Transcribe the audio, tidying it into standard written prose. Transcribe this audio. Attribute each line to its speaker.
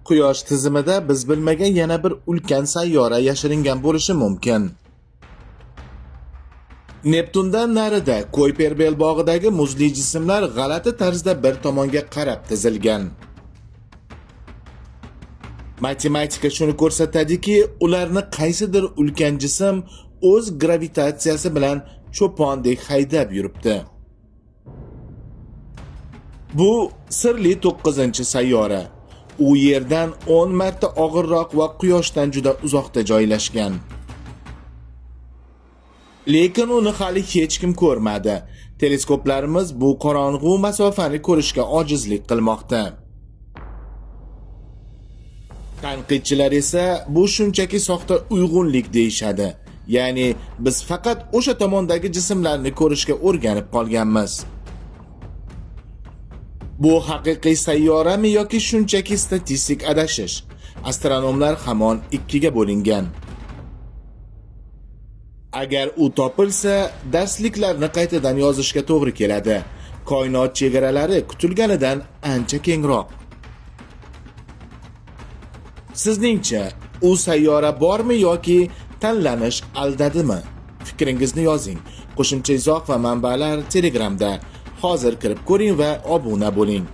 Speaker 1: Quyosh tizimida biz bilmagan yana bir ulkan sayyora yashiringan bo'lishi mumkin. Neptundan narida Kuiper belbog'idagi muzli jismlar g'alati tarzda bir tomonga qarab tizilgan. Matematika shuni ko'rsatadiki, ularni qaysidir ulkan jism o'z gravitatsiyasi bilan cho'pondek haydab yuribdi. Bu sirli 9-sayyora. U Yerdan 10 marta og'irroq va Quyoshdan juda uzoqda joylashgan. Lekin uni hali hech kim ko'rmadi. Teleskoplarimiz bu qorong'u masofani ko'rishga ojizlik qilmoqda. Tanqidchilar esa bu shunchaki soxta uyg'unlik deyishadi. Ya'ni biz faqat o'sha tomondagi jismlarni ko'rishga o'rganib qolganmiz. Bu haqiqiy sayyorami yoki shunchaki statistik adashish? Astronomlar hamon ikkiga bo'lingan. Agar u topilsa, darsliklarni qaytadan yozishga to'g'ri keladi. Koinot chegaralari kutilganidan ancha kengroq. Sizningcha, u sayyora bormi yoki tanlanish aldadimi? Fikringizni yozing. Qo'shimcha izoh va manbalar Telegramda. Hozir kirib ko'ring va obuna bo'ling.